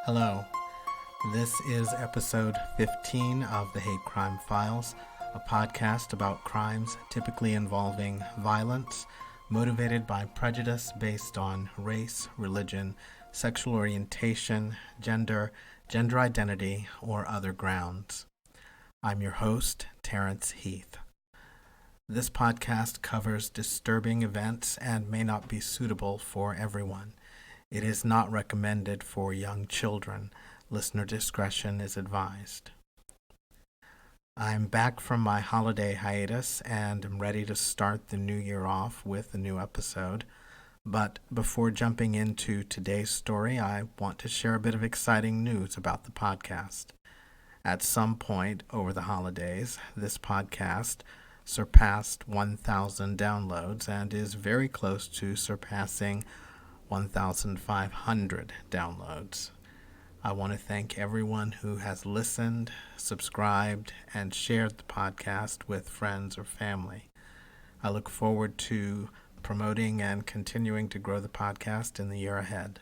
Hello, this is episode 15 of the Hate Crime Files, a podcast about crimes typically involving violence motivated by prejudice based on race, religion, sexual orientation, gender identity, or other grounds. I'm your host, Terrence Heath. This podcast covers disturbing events and may not be suitable for everyone. It is not recommended for young children. Listener discretion is advised. I'm back from my holiday hiatus and am ready to start the new year off with a new episode. But before jumping into today's story, I want to share a bit of exciting news about the podcast. At some point over the holidays, this podcast surpassed 1,000 downloads and is very close to surpassing 1,500 downloads. I want to thank everyone who has listened, subscribed, and shared the podcast with friends or family. I look forward to promoting and continuing to grow the podcast in the year ahead.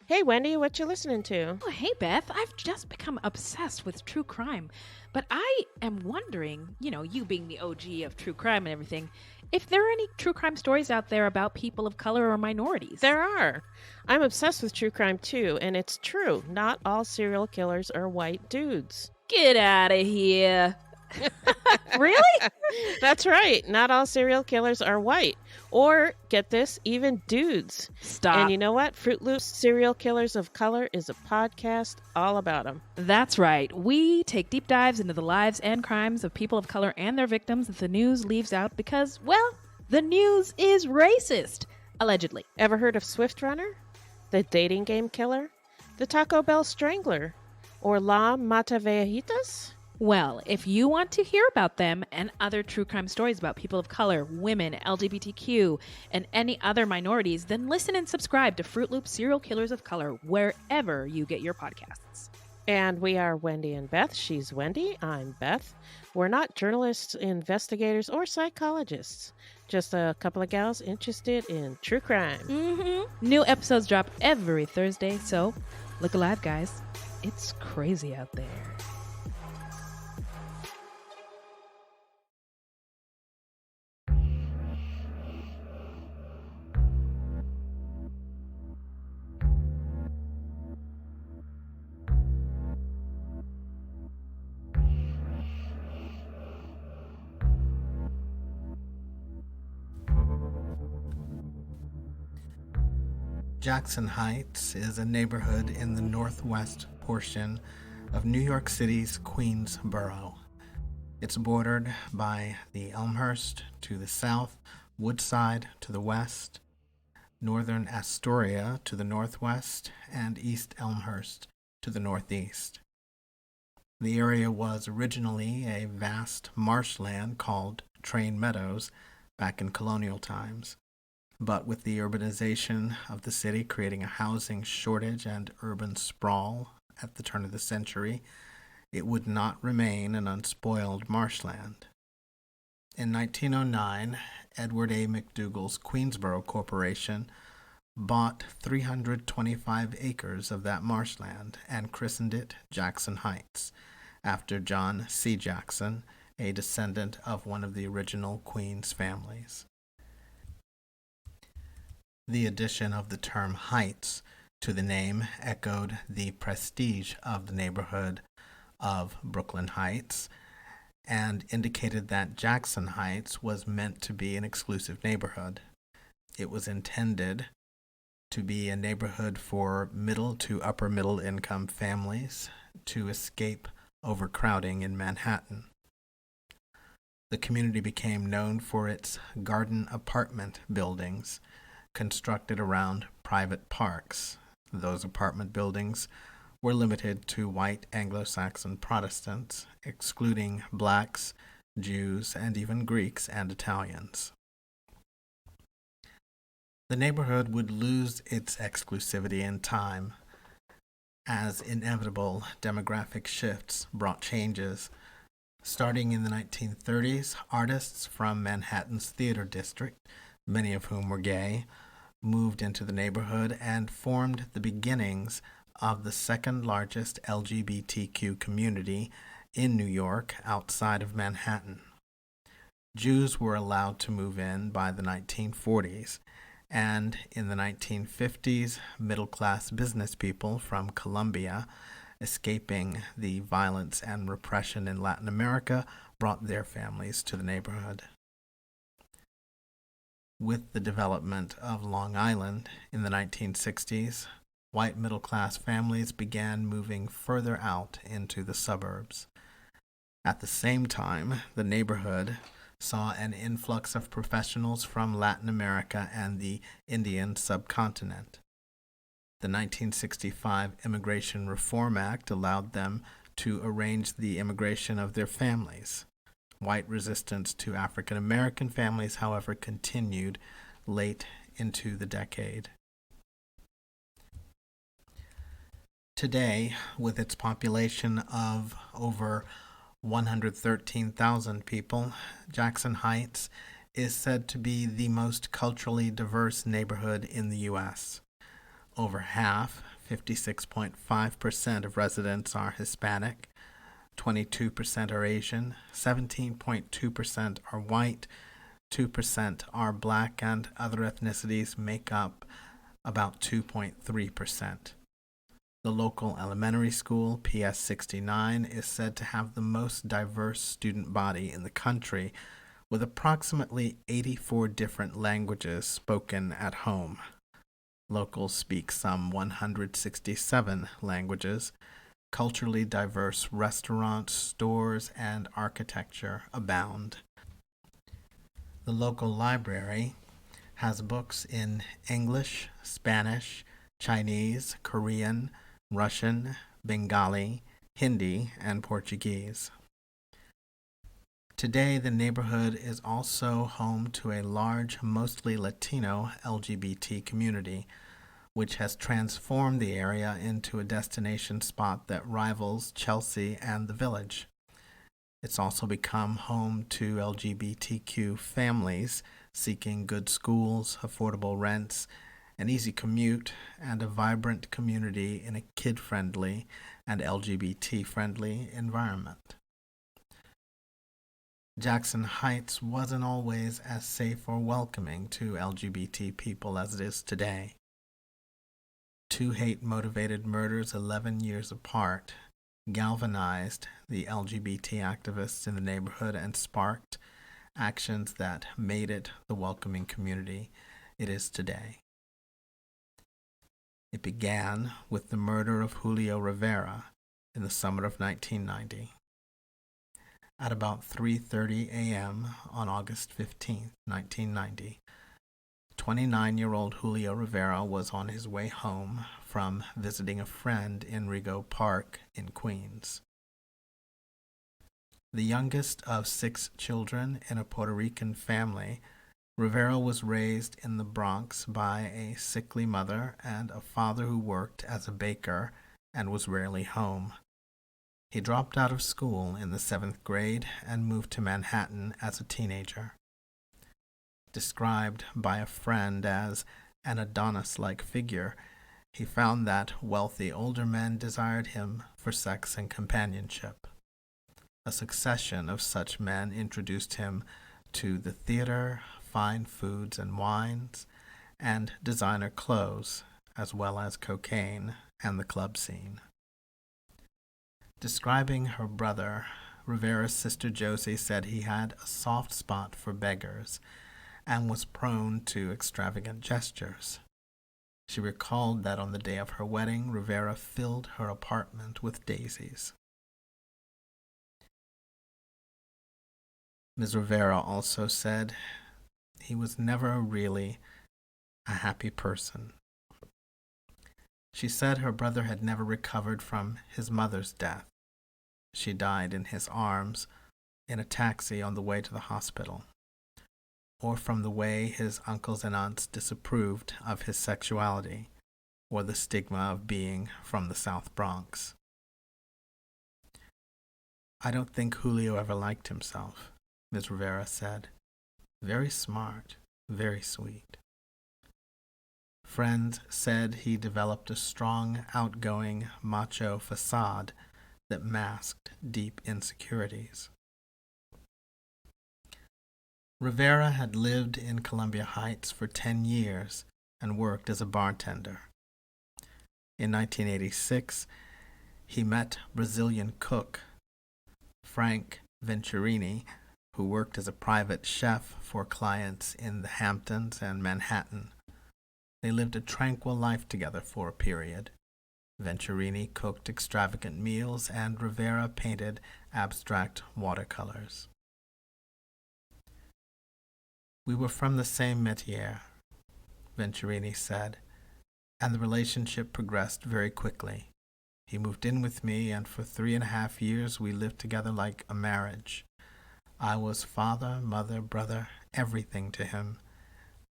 Hey, Wendy, what you listening to? Oh, hey, Beth. I've just become obsessed with true crime. But I am wondering, you being the OG of true crime and everything, if there are any true crime stories out there about people of color or minorities. There are. I'm obsessed with true crime, too, and it's true. Not all serial killers are white dudes. Get out of here. Really? That's right. Not all serial killers are white. Or, get this, even dudes. Stop. And you know what? Fruit Loops Serial Killers of Color is a podcast all about them. That's right. We take deep dives into the lives and crimes of people of color and their victims that the news leaves out because, well, the news is racist. Allegedly. Ever heard of Swift Runner? The dating game killer? The Taco Bell Strangler? Or La Matavejitas? Well, if you want to hear about them and other true crime stories about people of color, women, LGBTQ, and any other minorities, then listen and subscribe to Fruit Loop Serial Killers of Color wherever you get your podcasts. And we are Wendy and Beth. She's Wendy. I'm Beth. We're not journalists, investigators, or psychologists. Just a couple of gals interested in true crime. New episodes drop every Thursday, so look alive, guys. It's crazy out there. Jackson Heights is a neighborhood in the northwest portion of New York City's Queens borough. It's bordered by the Elmhurst to the south, Woodside to the west, northern Astoria to the northwest, and East Elmhurst to the northeast. The area was originally a vast marshland called Train Meadows back in colonial times. But with the urbanization of the city creating a housing shortage and urban sprawl at the turn of the century, it would not remain an unspoiled marshland. In 1909, Edward A. McDougall's Queensboro Corporation bought 325 acres of that marshland and christened it Jackson Heights, after John C. Jackson, a descendant of one of the original Queens families. The addition of the term Heights to the name echoed the prestige of the neighborhood of Brooklyn Heights and indicated that Jackson Heights was meant to be an exclusive neighborhood. It was intended to be a neighborhood for middle to upper middle income families to escape overcrowding in Manhattan. The community became known for its garden apartment buildings constructed around private parks. Those apartment buildings were limited to white Anglo-Saxon Protestants, excluding blacks, Jews, and even Greeks and Italians. The neighborhood would lose its exclusivity in time as inevitable demographic shifts brought changes. Starting in the 1930s, artists from Manhattan's theater district many of whom were gay, moved into the neighborhood and formed the beginnings of the second largest LGBTQ community in New York outside of Manhattan. Jews were allowed to move in by the 1940s, and in the 1950s, middle-class business people from Colombia, escaping the violence and repression in Latin America, brought their families to the neighborhood. With the development of Long Island in the 1960s, white middle-class families began moving further out into the suburbs. At the same time, the neighborhood saw an influx of professionals from Latin America and the Indian subcontinent. The 1965 Immigration Reform Act allowed them to arrange the immigration of their families. White resistance to African American families, however, continued late into the decade. Today, with its population of over 113,000 people, Jackson Heights is said to be the most culturally diverse neighborhood in the U.S. Over half, 56.5% of residents are Hispanic, 22% are Asian, 17.2% are white, 2% are black, and other ethnicities make up about 2.3%. The local elementary school, PS 69, is said to have the most diverse student body in the country, with approximately 84 different languages spoken at home. Locals speak some 167 languages. Culturally diverse restaurants, stores, and architecture abound. The local library has books in English, Spanish, Chinese, Korean, Russian, Bengali, Hindi, and Portuguese. Today, the neighborhood is also home to a large, mostly Latino LGBT community, which has transformed the area into a destination spot that rivals Chelsea and the Village. It's also become home to LGBTQ families seeking good schools, affordable rents, an easy commute, and a vibrant community in a kid-friendly and LGBT-friendly environment. Jackson Heights wasn't always as safe or welcoming to LGBT people as it is today. Two hate-motivated murders 11 years apart galvanized the LGBT activists in the neighborhood and sparked actions that made it the welcoming community it is today. It began with the murder of Julio Rivera in the summer of 1990. At about 3:30 a.m. on August 15, 1990, 29-year-old Julio Rivera was on his way home from visiting a friend in Rego Park in Queens. The youngest of 6 children in a Puerto Rican family, Rivera was raised in the Bronx by a sickly mother and a father who worked as a baker and was rarely home. He dropped out of school in the 7th grade and moved to Manhattan as a teenager. Described by a friend as an Adonis-like figure, he found that wealthy older men desired him for sex and companionship. A succession of such men introduced him to the theater, fine foods and wines, and designer clothes, as well as cocaine and the club scene. Describing her brother, Rivera's sister Josie said he had a soft spot for beggars and was prone to extravagant gestures. She recalled that on the day of her wedding, Rivera filled her apartment with daisies. Ms. Rivera also said he was never really a happy person. She said her brother had never recovered from his mother's death. She died in his arms in a taxi on the way to the hospital, or from the way his uncles and aunts disapproved of his sexuality, or the stigma of being from the South Bronx. I don't think Julio ever liked himself, Ms. Rivera said. Very smart, very sweet. Friends said he developed a strong, outgoing, macho facade that masked deep insecurities. Rivera had lived in Columbia Heights for 10 years and worked as a bartender. In 1986, he met Brazilian cook Frank Venturini, who worked as a private chef for clients in the Hamptons and Manhattan. They lived a tranquil life together for a period. Venturini cooked extravagant meals and Rivera painted abstract watercolors. "We were from the same métier," Venturini said, and the relationship progressed very quickly. He moved in with me, and for 3.5 years we lived together like a marriage. I was father, mother, brother, everything to him.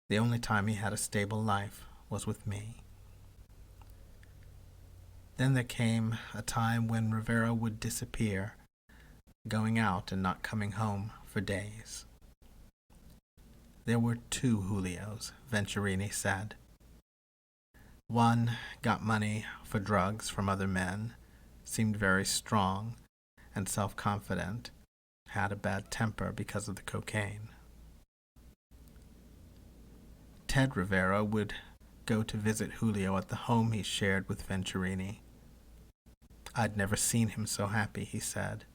The only time he had a stable life was with me. Then there came a time when Rivera would disappear, going out and not coming home for days. There were 2 Julios, Venturini said. One got money for drugs from other men, seemed very strong and self-confident, had a bad temper because of the cocaine. Ted Rivera would go to visit Julio at the home he shared with Venturini. "I'd never seen him so happy," he said,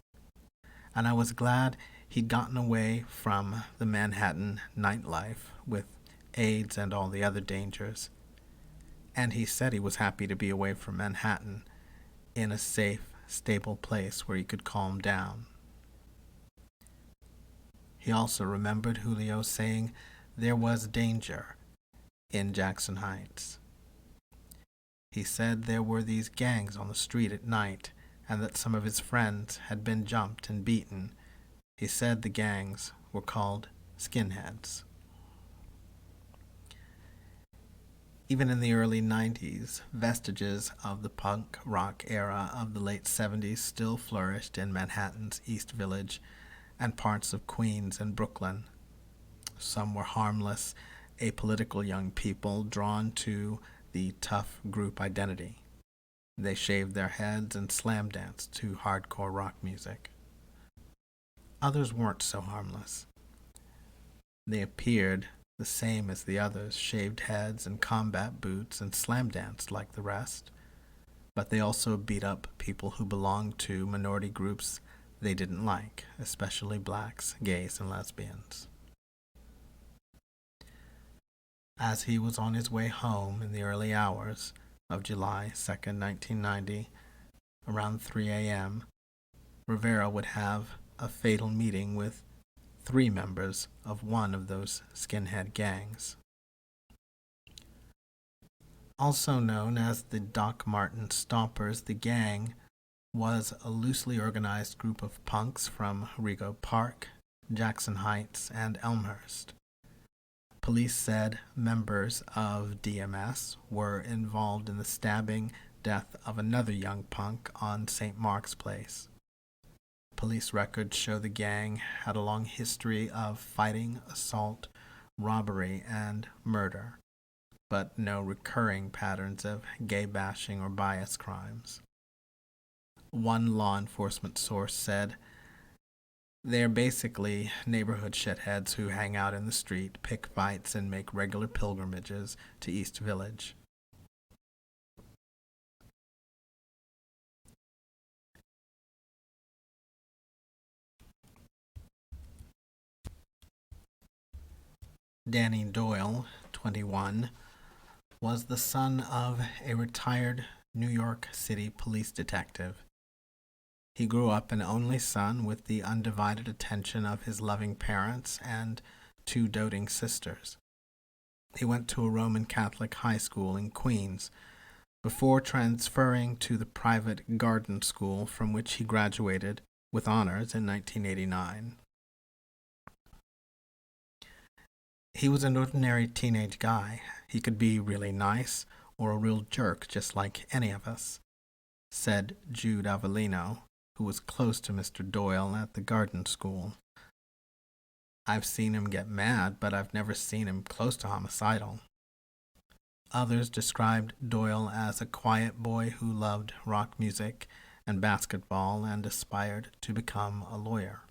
"and I was glad he'd gotten away from the Manhattan nightlife with AIDS and all the other dangers. And he said he was happy to be away from Manhattan, in a safe, stable place where he could calm down." He also remembered Julio saying there was danger in Jackson Heights. He said there were these gangs on the street at night and that some of his friends had been jumped and beaten. He said the gangs were called skinheads. Even in the early 90s, vestiges of the punk rock era of the late 70s still flourished in Manhattan's East Village and parts of Queens and Brooklyn. Some were harmless, apolitical young people drawn to the tough group identity. They shaved their heads and slam danced to hardcore rock music. Others weren't so harmless. They appeared the same as the others, shaved heads and combat boots, and slam danced like the rest. But they also beat up people who belonged to minority groups they didn't like, especially blacks, gays, and lesbians. As he was on his way home in the early hours of July 2nd, 1990, around 3 a.m., Rivera would have a fatal meeting with 3 members of one of those skinhead gangs. Also known as the Doc Martin Stompers, the gang was a loosely organized group of punks from Rego Park, Jackson Heights, and Elmhurst. Police said members of DMS were involved in the stabbing death of another young punk on St. Mark's Place. Police records show the gang had a long history of fighting, assault, robbery, and murder, but no recurring patterns of gay bashing or bias crimes. One law enforcement source said, "They're basically neighborhood shitheads who hang out in the street, pick fights, and make regular pilgrimages to East Village." Danny Doyle, 21, was the son of a retired New York City police detective. He grew up an only son with the undivided attention of his loving parents and 2 doting sisters. He went to a Roman Catholic high school in Queens before transferring to the private Garzon school from which he graduated with honors in 1989. He was an ordinary teenage guy. He could be really nice or a real jerk just like any of us, said Jude Avellino, who was close to Mr. Doyle at the Garzon school. I've seen him get mad, but I've never seen him close to homicidal. Others described Doyle as a quiet boy who loved rock music and basketball and aspired to become a lawyer.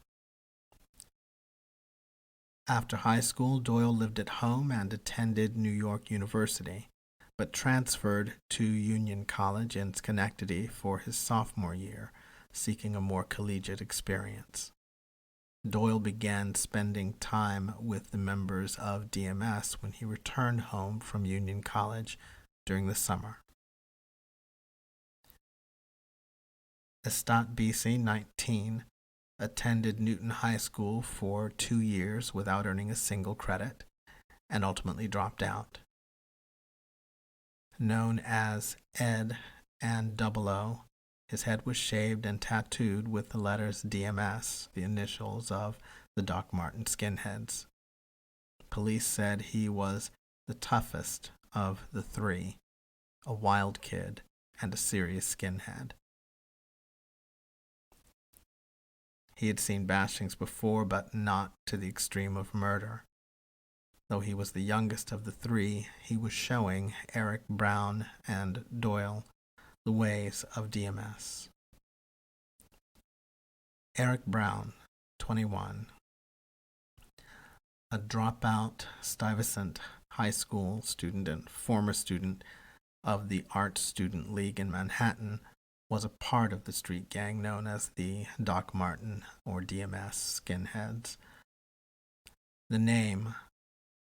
After high school, Doyle lived at home and attended New York University, but transferred to Union College in Schenectady for his sophomore year, seeking a more collegiate experience. Doyle began spending time with the members of DMS when he returned home from Union College during the summer. Estat BC, 19, attended Newton High School for 2 years without earning a single credit, and ultimately dropped out. Known as Ed and Double O, his head was shaved and tattooed with the letters DMS, the initials of the Doc Martin skinheads. Police said he was the toughest of the three, a wild kid and a serious skinhead. He had seen bashings before, but not to the extreme of murder. Though he was the youngest of the three, he was showing Eric Brown and Doyle the ways of DMS. Eric Brown, 21, a dropout Stuyvesant High School student and former student of the Art Student League in Manhattan, was a part of the street gang known as the Doc Martin or DMS skinheads. The name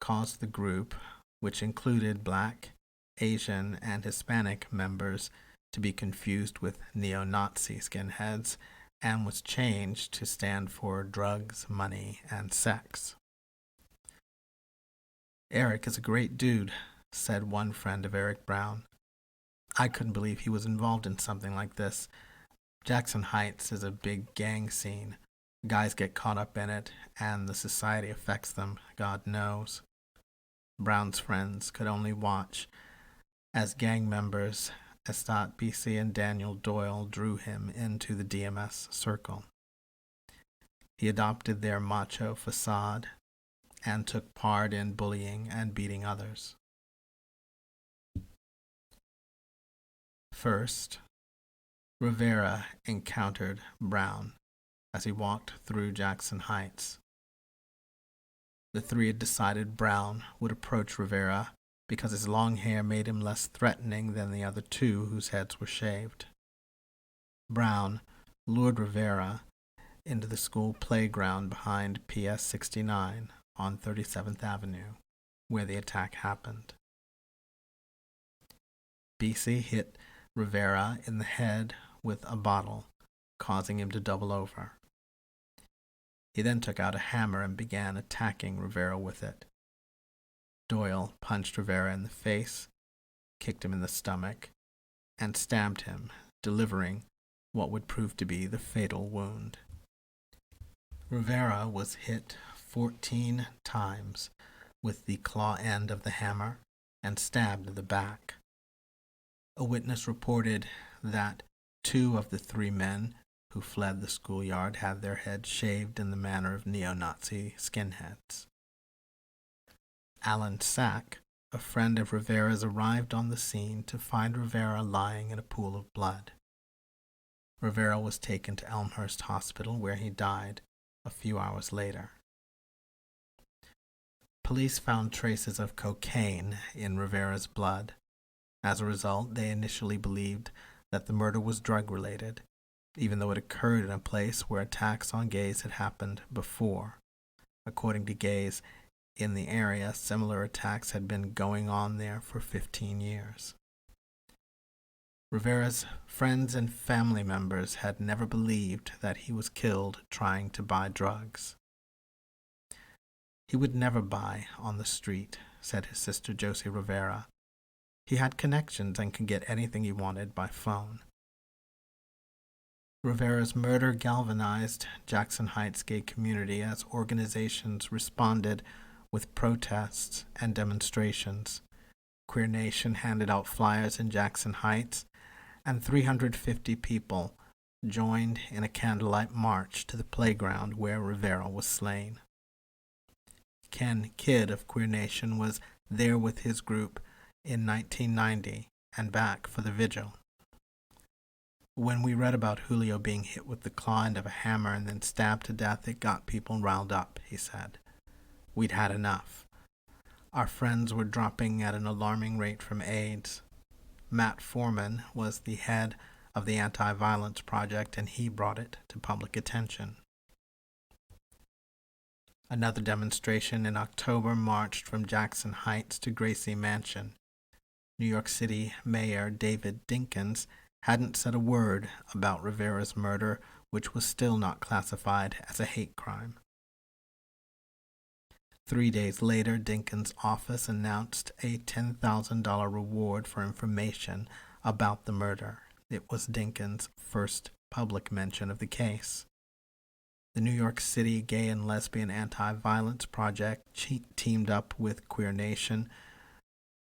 caused the group, which included Black, Asian, and Hispanic members, to be confused with neo-Nazi skinheads, and was changed to stand for drugs, money, and sex. "Eric is a great dude," said one friend of Eric Brown. "I couldn't believe he was involved in something like this. Jackson Heights is a big gang scene. Guys get caught up in it, and the society affects them, God knows." Brown's friends could only watch as gang members Estat BC and Daniel Doyle drew him into the DMS circle. He adopted their macho facade and took part in bullying and beating others. First, Rivera encountered Brown as he walked through Jackson Heights. The three had decided Brown would approach Rivera because his long hair made him less threatening than the other two whose heads were shaved. Brown lured Rivera into the school playground behind PS 69 on 37th Avenue, where the attack happened. BC hit Rivera in the head with a bottle, causing him to double over. He then took out a hammer and began attacking Rivera with it. Doyle punched Rivera in the face, kicked him in the stomach, and stabbed him, delivering what would prove to be the fatal wound. Rivera was hit 14 times with the claw end of the hammer and stabbed in the back. A witness reported that 2 of the 3 men who fled the schoolyard had their heads shaved in the manner of neo-Nazi skinheads. Alan Sack, a friend of Rivera's, arrived on the scene to find Rivera lying in a pool of blood. Rivera was taken to Elmhurst Hospital, where he died a few hours later. Police found traces of cocaine in Rivera's blood. As a result, they initially believed that the murder was drug-related, even though it occurred in a place where attacks on gays had happened before. According to gays in the area, similar attacks had been going on there for 15 years. Rivera's friends and family members had never believed that he was killed trying to buy drugs. "He would never buy on the street," said his sister Josie Rivera. "He had connections and could get anything he wanted by phone." Rivera's murder galvanized Jackson Heights gay community as organizations responded with protests and demonstrations. Queer Nation handed out flyers in Jackson Heights, and 350 people joined in a candlelight march to the playground where Rivera was slain. Ken Kidd of Queer Nation was there with his group in 1990 and back for the vigil. When we read about Julio being hit with the claw end of a hammer and then stabbed to death, it got people riled up, he said. We'd had enough. Our friends were dropping at an alarming rate from AIDS. Matt Foreman was the head of the Anti-Violence Project, and he brought it to public attention. Another demonstration in October marched from Jackson Heights to Gracie Mansion. New York City Mayor David Dinkins hadn't said a word about Rivera's murder, which was still not classified as a hate crime. 3 days later, Dinkins' office announced a $10,000 reward for information about the murder. It was Dinkins' first public mention of the case. The New York City Gay and Lesbian Anti-Violence Project teamed up with Queer Nation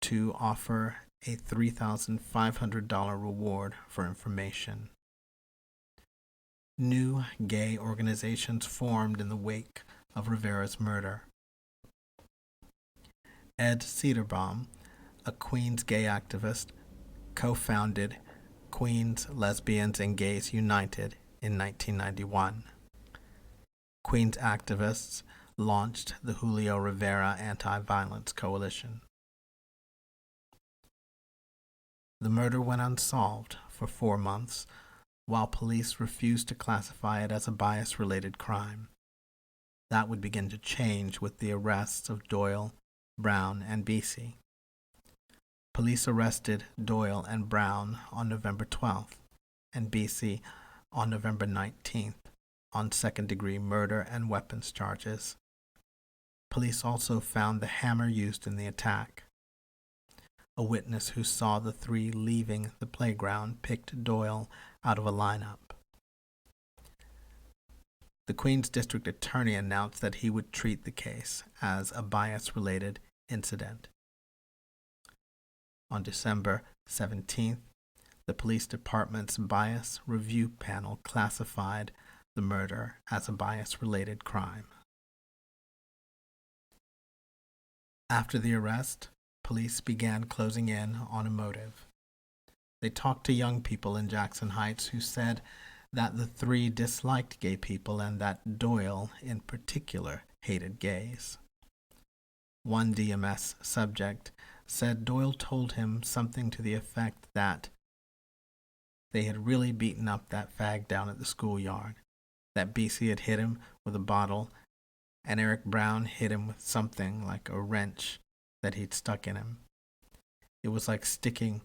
to offer a $3,500 reward for information. New gay organizations formed in the wake of Rivera's murder. Ed Cederbaum, a Queens gay activist, co-founded Queens Lesbians and Gays United in 1991. Queens activists launched the Julio Rivera Anti-Violence Coalition. The murder went unsolved for 4 months, while police refused to classify it as a bias-related crime. That would begin to change with the arrests of Doyle, Brown, and Beasy. Police arrested Doyle and Brown on November 12th and Beasy on November 19th on second-degree murder and weapons charges. Police also found the hammer used in the attack. A witness who saw the three leaving the playground picked Doyle out of a lineup. The Queens District Attorney announced that he would treat the case as a bias-related incident. On December 17th, the police department's bias review panel classified the murder as a bias-related crime. After the arrest, police began closing in on a motive. They talked to young people in Jackson Heights who said that the three disliked gay people and that Doyle, in particular, hated gays. One DMS subject said Doyle told him something to the effect that they had really beaten up that fag down at the schoolyard, that Beasy had hit him with a bottle, and Eric Brown hit him with something like a wrench that he'd stuck in him. It was like sticking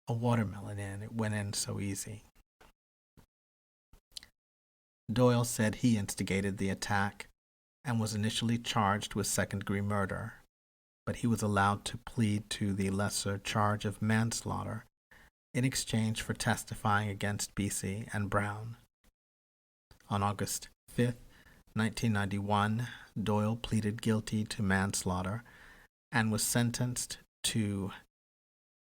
a watermelon in. It went in so easy. Doyle said he instigated the attack and was initially charged with second-degree murder, but he was allowed to plead to the lesser charge of manslaughter in exchange for testifying against Beasy and Brown. On August 5th, 1991, Doyle pleaded guilty to manslaughter and was sentenced to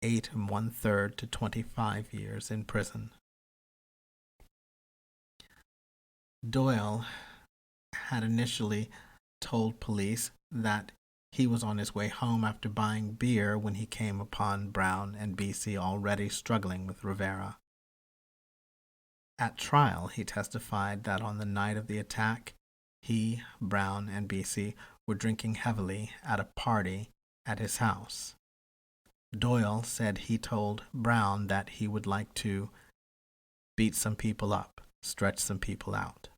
8 1/3 to 25 years in prison. Doyle had initially told police that he was on his way home after buying beer when he came upon Brown and Beasy already struggling with Rivera. At trial, he testified that on the night of the attack, he, Brown, and Beasy were drinking heavily at a party at his house. Doyle said he told Brown that he would like to beat some people up, stretch some people out.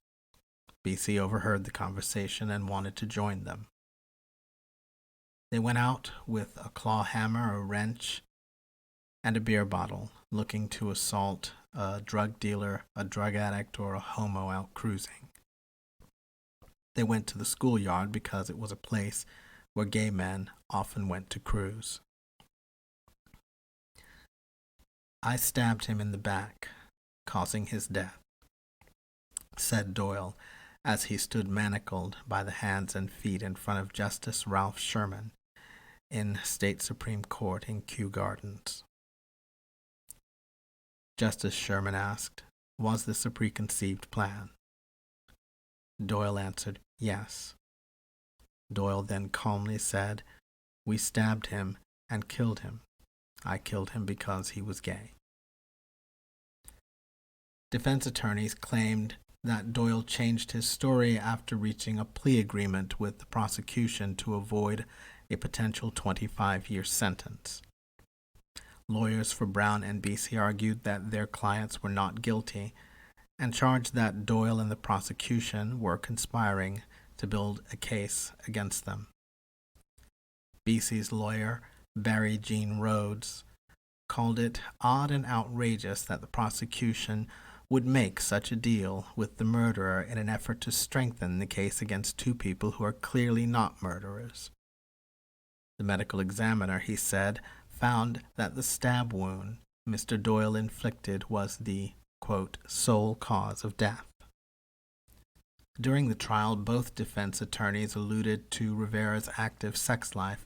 Beasy overheard the conversation and wanted to join them. They went out with a claw hammer, a wrench, and a beer bottle, looking to assault a drug dealer, a drug addict, or a homo out cruising. They went to the schoolyard because it was a place where gay men often went to cruise. I stabbed him in the back, causing his death, said Doyle as he stood manacled by the hands and feet in front of Justice Ralph Sherman in State Supreme Court in Kew Gardens. Justice Sherman asked, "Was this a preconceived plan?" Doyle answered, "Yes." Doyle then calmly said, "We stabbed him and killed him. I killed him because he was gay." Defense attorneys claimed that Doyle changed his story after reaching a plea agreement with the prosecution to avoid a potential 25-year sentence. Lawyers for Brown and BC argued that their clients were not guilty and charged that Doyle and the prosecution were conspiring to build a case against them. BC's lawyer, Barry Jean Rhodes, called it odd and outrageous that the prosecution would make such a deal with the murderer in an effort to strengthen the case against two people who are clearly not murderers. The medical examiner, he said, found that the stab wound Mr. Doyle inflicted was the, quote, sole cause of death. During the trial, both defense attorneys alluded to Rivera's active sex life,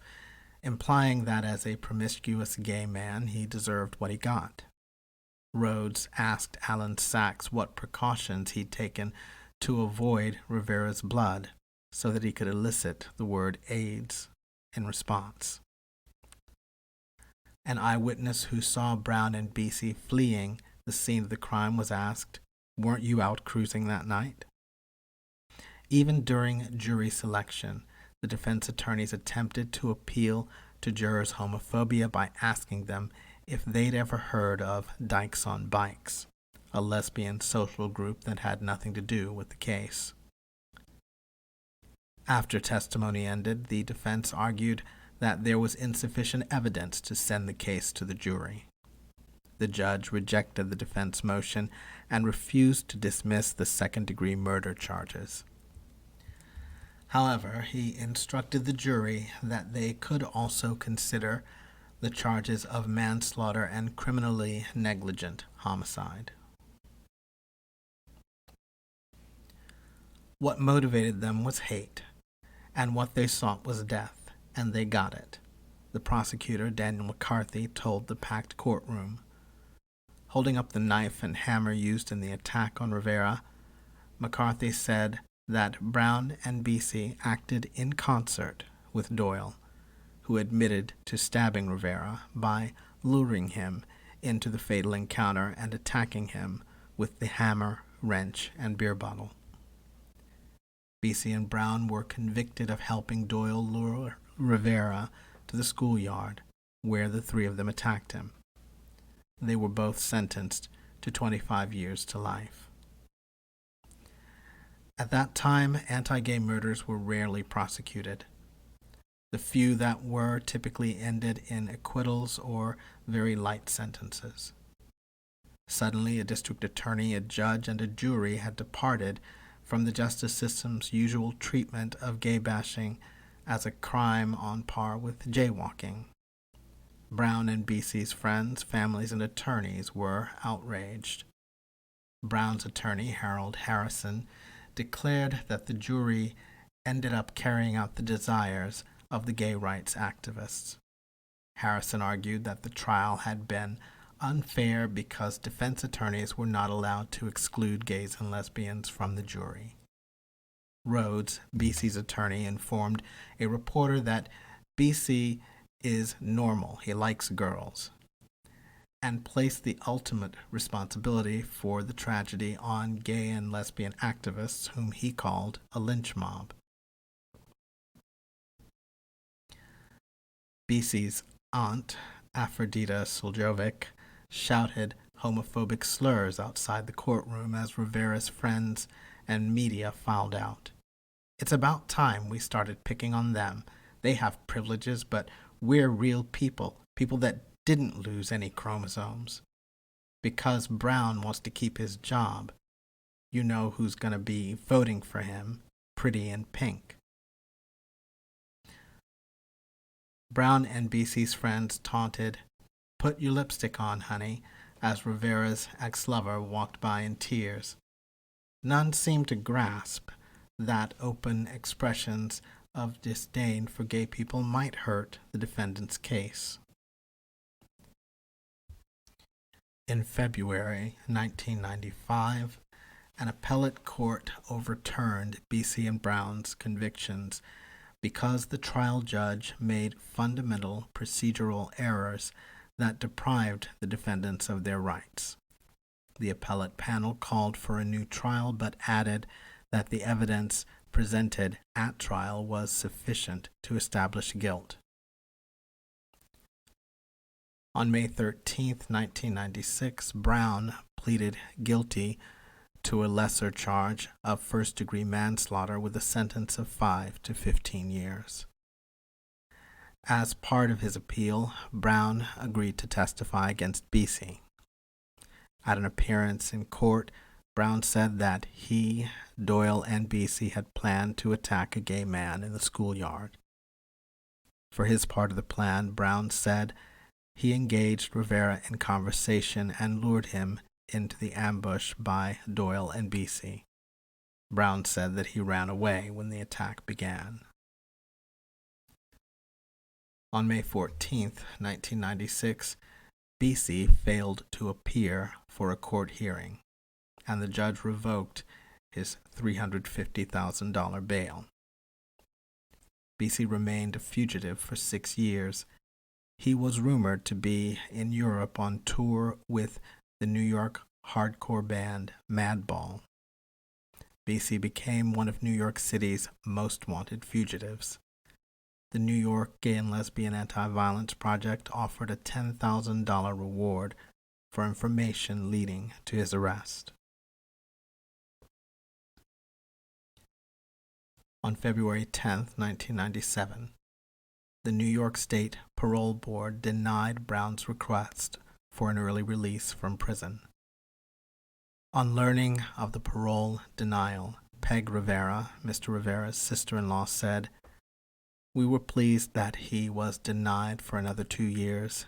implying that as a promiscuous gay man, he deserved what he got. Rhodes asked Alan Sachs what precautions he'd taken to avoid Rivera's blood so that he could elicit the word AIDS in response. An eyewitness who saw Brown and BC fleeing the scene of the crime was asked, "Weren't you out cruising that night?" Even during jury selection, the defense attorneys attempted to appeal to jurors' homophobia by asking them if they'd ever heard of Dykes on Bikes, a lesbian social group that had nothing to do with the case. After testimony ended, the defense argued that there was insufficient evidence to send the case to the jury. The judge rejected the defense motion and refused to dismiss the second-degree murder charges. However, he instructed the jury that they could also consider the charges of manslaughter and criminally negligent homicide. What motivated them was hate, and what they sought was death, and they got it, the prosecutor, Daniel McCarthy, told the packed courtroom. Holding up the knife and hammer used in the attack on Rivera, McCarthy said that Brown and BC acted in concert with Doyle, who admitted to stabbing Rivera by luring him into the fatal encounter and attacking him with the hammer, wrench, and beer bottle. BC and Brown were convicted of helping Doyle lure Rivera to the schoolyard, where the three of them attacked him. They were both sentenced to 25 years to life. At that time, anti-gay murders were rarely prosecuted. The few that were typically ended in acquittals or very light sentences. Suddenly, a district attorney, a judge, and a jury had departed from the justice system's usual treatment of gay bashing as a crime on par with jaywalking. Brown and BC's friends, families, and attorneys were outraged. Brown's attorney, Harold Harrison, declared that the jury ended up carrying out the desires of the gay rights activists. Harrison argued that the trial had been unfair because defense attorneys were not allowed to exclude gays and lesbians from the jury. Rhodes, BC's attorney, informed a reporter that BC is normal, he likes girls, and placed the ultimate responsibility for the tragedy on gay and lesbian activists whom he called a lynch mob. BC's aunt, Aphrodita Soljovic, shouted homophobic slurs outside the courtroom as Rivera's friends and media filed out. "It's about time we started picking on them. They have privileges, but we're real people, people that didn't lose any chromosomes. Because Brown wants to keep his job, you know who's going to be voting for him, pretty in pink." Brown and BC's friends taunted, "Put your lipstick on, honey," as Rivera's ex-lover walked by in tears. None seemed to grasp that open expressions of disdain for gay people might hurt the defendant's case. In February 1995, an appellate court overturned BC and Brown's convictions because the trial judge made fundamental procedural errors that deprived the defendants of their rights. The appellate panel called for a new trial but added that the evidence presented at trial was sufficient to establish guilt. On May 13, 1996, Brown pleaded guilty to a lesser charge of first-degree manslaughter with a sentence of 5 to 15 years. As part of his appeal, Brown agreed to testify against BC. At an appearance in court, Brown said that he, Doyle, and BC had planned to attack a gay man in the schoolyard. For his part of the plan, Brown said he engaged Rivera in conversation and lured him into the ambush by Doyle and BC. Brown said that he ran away when the attack began. On May 14, 1996, BC failed to appear for a court hearing, and the judge revoked his $350,000 bail. BC remained a fugitive for 6 years. He was rumored to be in Europe on tour with the New York hardcore band Madball. BC became one of New York City's most wanted fugitives. The New York Gay and Lesbian Anti-Violence Project offered a $10,000 reward for information leading to his arrest. On February 10, 1997, the New York State Parole Board denied Brown's request for an early release from prison. On learning of the parole denial, Peg Rivera, Mr. Rivera's sister-in-law, said, "We were pleased that he was denied for another 2 years.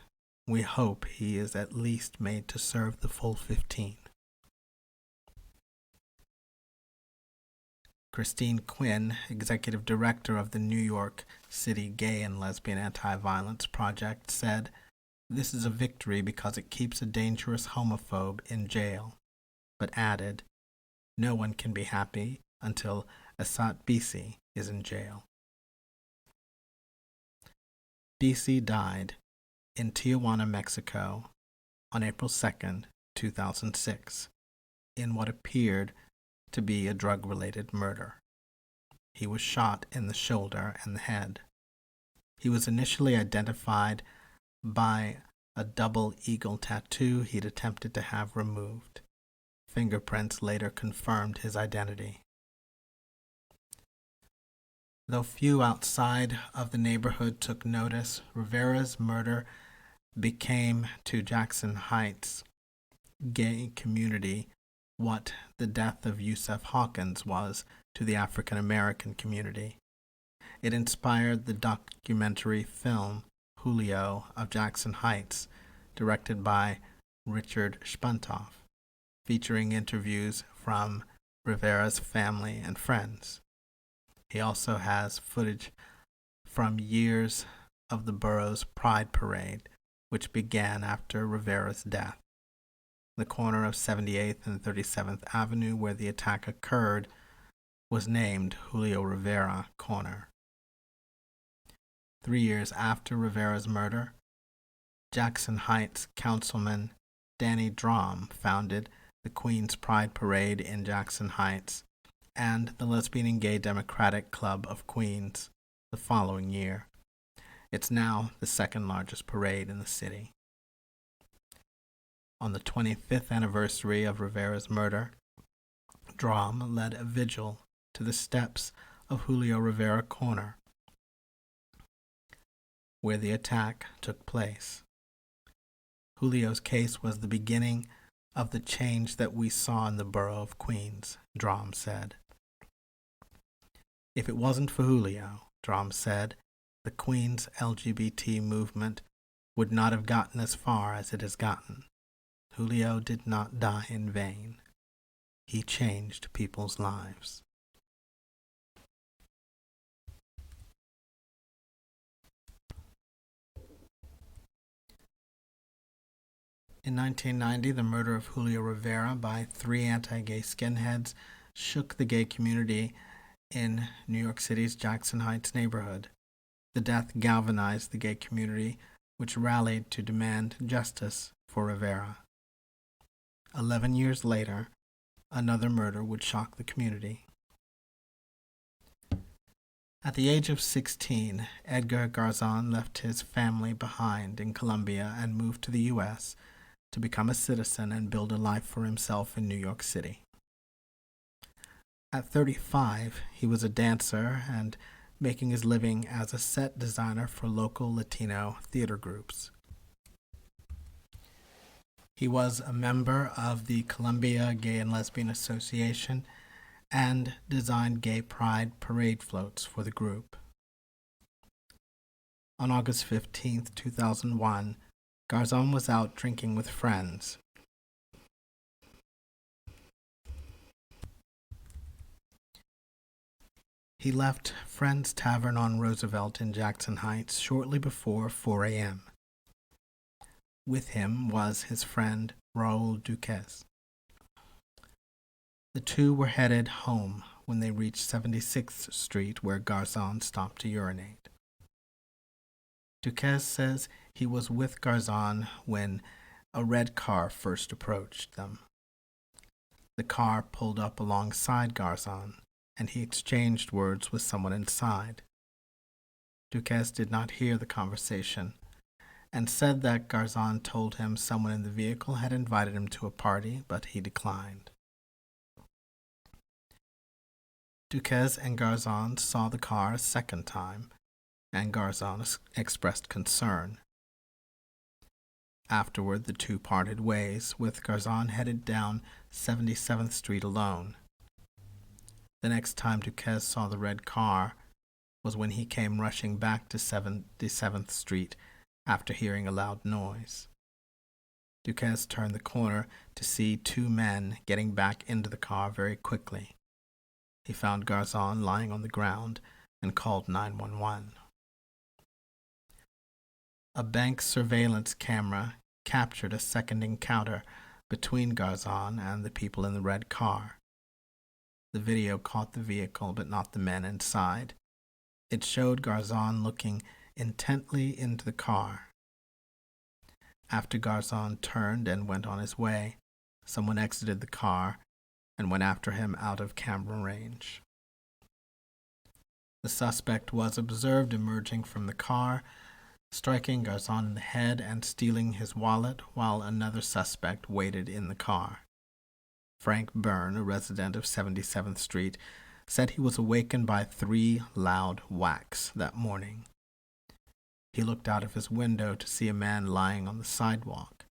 We hope he is at least made to serve the full 15. Christine Quinn, executive director of the New York City Gay and Lesbian Anti-Violence Project, said, "This is a victory because it keeps a dangerous homophobe in jail," but added, "No one can be happy until Asat BC is in jail." BC died in Tijuana, Mexico on April 2, 2006, in what appeared to be a drug-related murder. He was shot in the shoulder and the head. He was initially identified by a double eagle tattoo he'd attempted to have removed. Fingerprints later confirmed his identity. Though few outside of the neighborhood took notice, Rivera's murder became to Jackson Heights gay community what the death of Yusef Hawkins was to the African American community. It inspired the documentary film Julio of Jackson Heights, directed by Richard Spuntoff, featuring interviews from Rivera's family and friends. He also has footage from years of the borough's Pride Parade, which began after Rivera's death. The corner of 78th and 37th Avenue where the attack occurred was named Julio Rivera Corner. 3 years after Rivera's murder, Jackson Heights Councilman Danny Drum founded the Queens Pride Parade in Jackson Heights and the Lesbian and Gay Democratic Club of Queens the following year. It's now the second largest parade in the city. On the 25th anniversary of Rivera's murder, Drum led a vigil to the steps of Julio Rivera Corner, where the attack took place. Julio's case was the beginning of the change that we saw in the borough of Queens, Drum said. If it wasn't for Julio, Drum said, the Queens LGBT movement would not have gotten as far as it has gotten. Julio did not die in vain. He changed people's lives. In 1990, the murder of Julio Rivera by 3 anti-gay skinheads shook the gay community in New York City's Jackson Heights neighborhood. The death galvanized the gay community, which rallied to demand justice for Rivera. 11 years later, another murder would shock the community. At the age of 16, Edgar Garzon left his family behind in Colombia and moved to the U.S. to become a citizen and build a life for himself in New York City. At 35, he was a dancer and making his living as a set designer for local Latino theater groups. He was a member of the Columbia Gay and Lesbian Association and designed gay pride parade floats for the group. On August 15, 2001, Garzon was out drinking with friends. He left Friends Tavern on Roosevelt in Jackson Heights shortly before 4 a.m. With him was his friend Raul Duquesne. The two were headed home when they reached 76th Street, where Garzon stopped to urinate. Duquesne says he was with Garzon when a red car first approached them. The car pulled up alongside Garzon, and he exchanged words with someone inside. Duquesne did not hear the conversation and said that Garzon told him someone in the vehicle had invited him to a party, but he declined. Duquesne and Garzon saw the car a second time, and Garzon expressed concern. Afterward, the two parted ways, with Garzon headed down 77th Street alone. The next time Duquesne saw the red car was when he came rushing back to 77th Street after hearing a loud noise. Duquesne turned the corner to see two men getting back into the car very quickly. He found Garzon lying on the ground and called 911. A bank surveillance camera captured a second encounter between Garzon and the people in the red car. The video caught the vehicle but not the men inside. It showed Garzon looking intently into the car. After Garzon turned and went on his way, someone exited the car and went after him out of camera range. The suspect was observed emerging from the car, striking Garzon in the head and stealing his wallet, while another suspect waited in the car. Frank Byrne, a resident of 77th Street, said he was awakened by 3 loud whacks that morning. He looked out of his window to see a man lying on the sidewalk,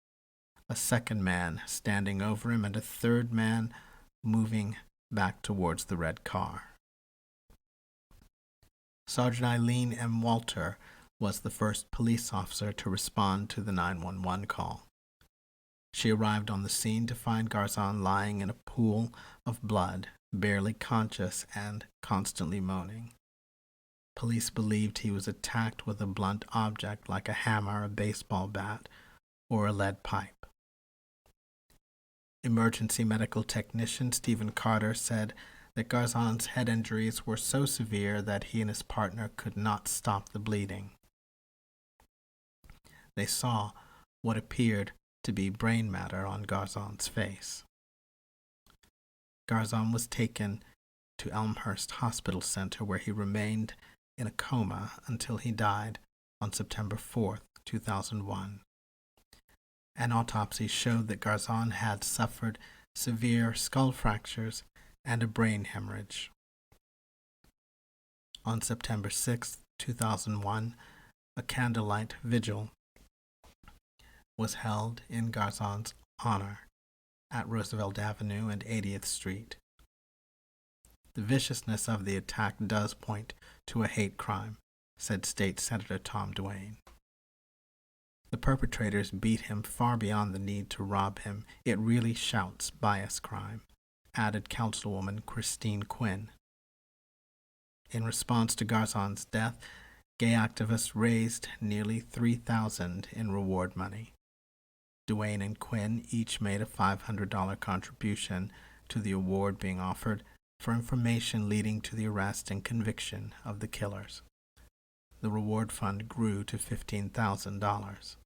a second man standing over him, and a third man moving back towards the red car. Sergeant Eileen M. Walter was the first police officer to respond to the 911 call. She arrived on the scene to find Garzon lying in a pool of blood, barely conscious and constantly moaning. Police believed he was attacked with a blunt object like a hammer, a baseball bat, or a lead pipe. Emergency medical technician Stephen Carter said that Garzon's head injuries were so severe that he and his partner could not stop the bleeding. They saw what appeared to be brain matter on Garzon's face. Garzon was taken to Elmhurst Hospital Center, where he remained in a coma until he died on September 4, 2001. An autopsy showed that Garzon had suffered severe skull fractures and a brain hemorrhage. On September 6, 2001, a candlelight vigil was held in Garzon's honor at Roosevelt Avenue and 80th Street. The viciousness of the attack does point to a hate crime, said State Senator Tom Duane. The perpetrators beat him far beyond the need to rob him. It really shouts bias crime, added Councilwoman Christine Quinn. In response to Garzon's death, gay activists raised nearly $3,000 in reward money. Duane and Quinn each made a $500 contribution to the award being offered for information leading to the arrest and conviction of the killers. The reward fund grew to $15,000.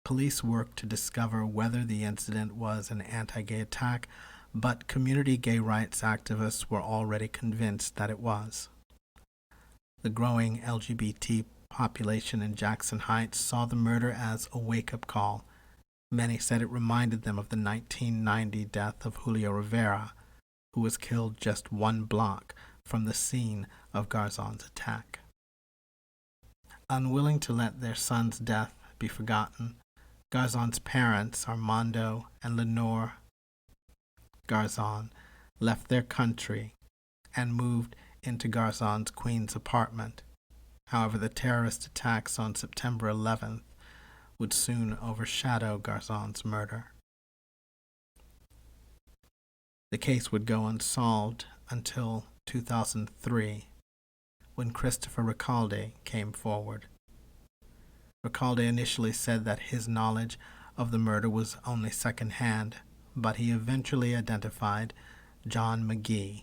Police worked to discover whether the incident was an anti-gay attack, but community gay rights activists were already convinced that it was. The growing LGBT population in Jackson Heights saw the murder as a wake-up call. Many said it reminded them of the 1990 death of Julio Rivera, who was killed just one block from the scene of Garzon's attack. Unwilling to let their son's death be forgotten, Garzon's parents, Armando and Lenore Garzon, left their country and moved into Garzon's Queens apartment. However, the terrorist attacks on September 11th would soon overshadow Garzon's murder. The case would go unsolved until 2003, when Christopher Recalde came forward. Recalde initially said that his knowledge of the murder was only secondhand, but he eventually identified John McGee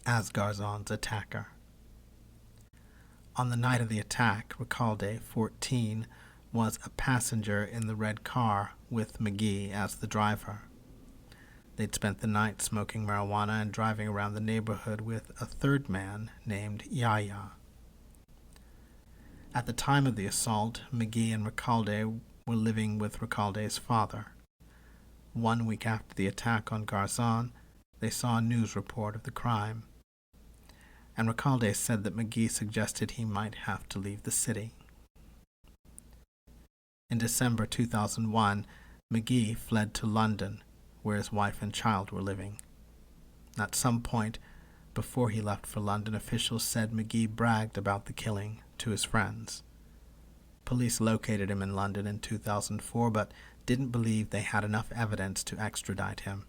as Garzon's attacker. On the night of the attack, Recalde, 14, was a passenger in the red car with McGee as the driver. They'd spent the night smoking marijuana and driving around the neighborhood with a third man named Yaya. At the time of the assault, McGee and Recalde were living with Recalde's father. 1 week after the attack on Garzon, they saw a news report of the crime, and Recalde said that McGee suggested he might have to leave the city. In December 2001, McGee fled to London, where his wife and child were living. At some point before he left for London, officials said McGee bragged about the killing to his friends. Police located him in London in 2004, but didn't believe they had enough evidence to extradite him.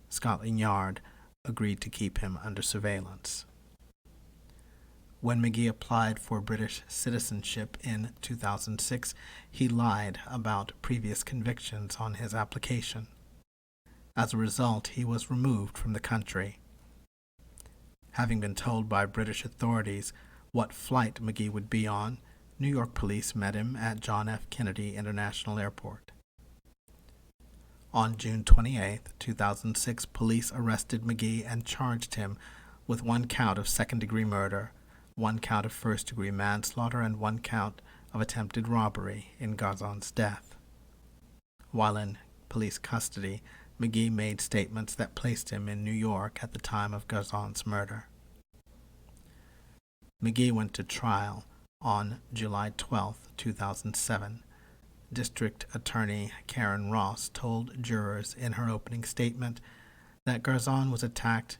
Scotland Yard agreed to keep him under surveillance. When McGee applied for British citizenship in 2006, he lied about previous convictions on his application. As a result, he was removed from the country. Having been told by British authorities what flight McGee would be on, New York police met him at John F. Kennedy International Airport. On June 28, 2006, police arrested McGee and charged him with 1 count of second-degree murder, 1 count of first-degree manslaughter, and 1 count of attempted robbery in Garzon's death. While in police custody, McGee made statements that placed him in New York at the time of Garzon's murder. McGee went to trial on July 12, 2007. District Attorney Karen Ross told jurors in her opening statement that Garzon was attacked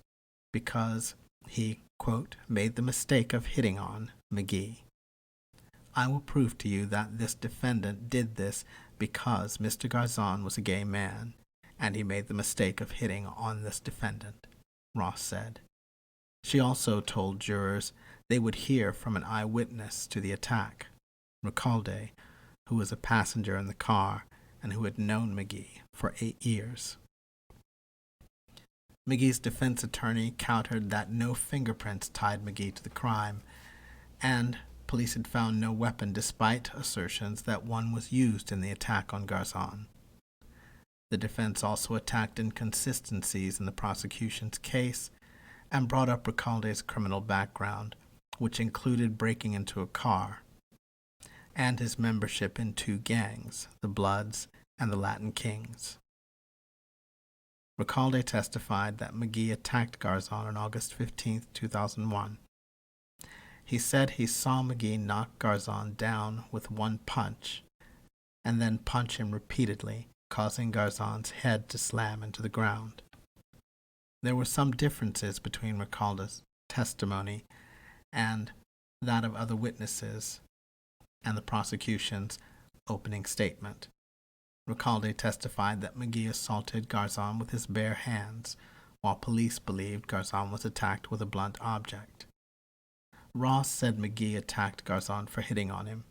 because he, quote, made the mistake of hitting on McGee. I will prove to you that this defendant did this because Mr. Garzon was a gay man, and he made the mistake of hitting on this defendant, Ross said. She also told jurors they would hear from an eyewitness to the attack, Recalde, who was a passenger in the car and who had known McGee for 8 years. McGee's defense attorney countered that no fingerprints tied McGee to the crime, and police had found no weapon despite assertions that one was used in the attack on Garzon. The defense also attacked inconsistencies in the prosecution's case and brought up Recalde's criminal background, which included breaking into a car, and his membership in 2 gangs, the Bloods and the Latin Kings. Recalde testified that McGee attacked Garzon on August 15, 2001. He said he saw McGee knock Garzon down with 1 punch and then punch him repeatedly, causing Garzon's head to slam into the ground. There were some differences between Recalde's testimony and that of other witnesses and the prosecution's opening statement. Recalde testified that McGee assaulted Garzon with his bare hands, while police believed Garzon was attacked with a blunt object. Ross said McGee attacked Garzon for hitting on him.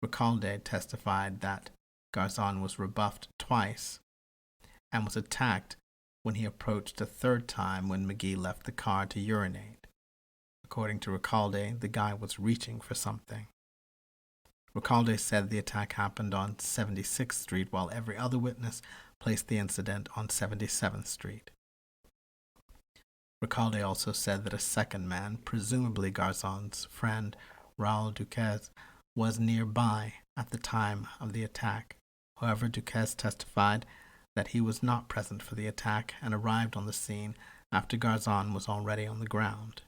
Recalde testified that Garzon was rebuffed twice and was attacked when he approached a third time when McGee left the car to urinate. According to Recalde, the guy was reaching for something. Recalde said the attack happened on 76th Street, while every other witness placed the incident on 77th Street. Recalde also said that a second man, presumably Garzon's friend Raul Duquesne, was nearby at the time of the attack. However, Duquesne testified that he was not present for the attack and arrived on the scene after Garzon was already on the ground.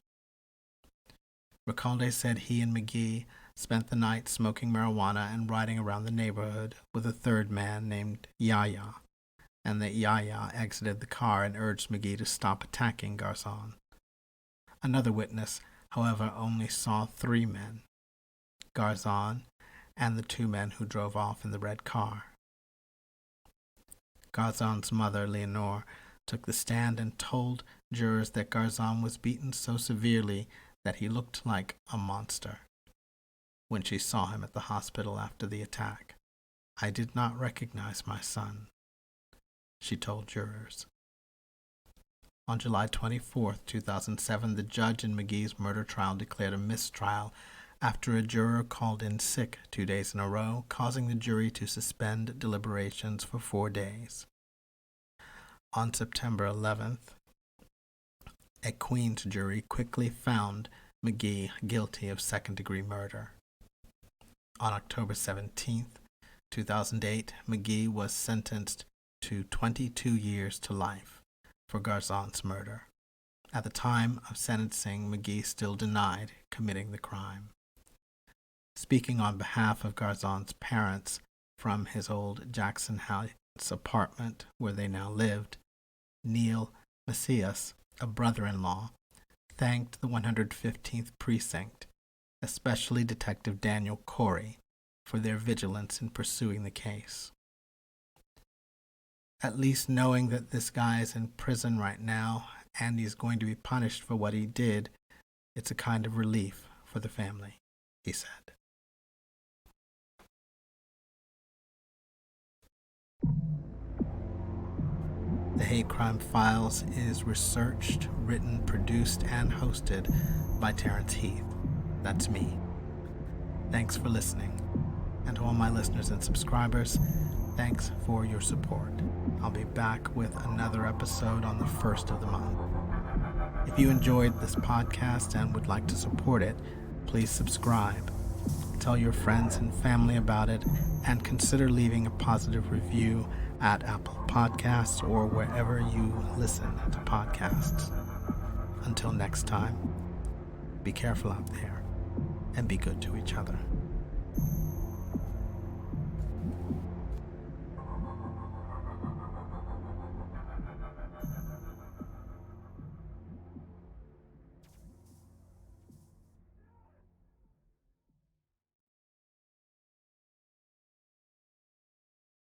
Recalde said he and McGee spent the night smoking marijuana and riding around the neighborhood with a third man named Yaya, and that Yaya exited the car and urged McGee to stop attacking Garzon. Another witness, however, only saw 3 men, Garzon and the 2 men who drove off in the red car. Garzon's mother, Leonore, took the stand and told jurors that Garzon was beaten so severely that he looked like a monster. When she saw him at the hospital after the attack, "I did not recognize my son," she told jurors. On July 24, 2007, the judge in McGee's murder trial declared a mistrial after a juror called in sick 2 days in a row, causing the jury to suspend deliberations for 4 days. On September 11th, a Queens jury quickly found McGee guilty of second-degree murder. On October 17th, 2008, McGee was sentenced to 22 years to life for Garzon's murder. At the time of sentencing, McGee still denied committing the crime. Speaking on behalf of Garzon's parents from his old Jackson Heights apartment where they now lived, Neil Macias, a brother-in-law, thanked the 115th Precinct, especially Detective Daniel Corey, for their vigilance in pursuing the case. At least knowing that this guy is in prison right now and he's going to be punished for what he did, it's a kind of relief for the family, he said. The Hate Crime Files is researched, written, produced, and hosted by Terrence Heath. That's me. Thanks for listening. And to all my listeners and subscribers, thanks for your support. I'll be back with another episode on the 1st of the month. If you enjoyed this podcast and would like to support it, please subscribe. Tell your friends and family about it, and consider leaving a positive review at Apple Podcasts or wherever you listen to podcasts. Until next time, be careful out there and be good to each other.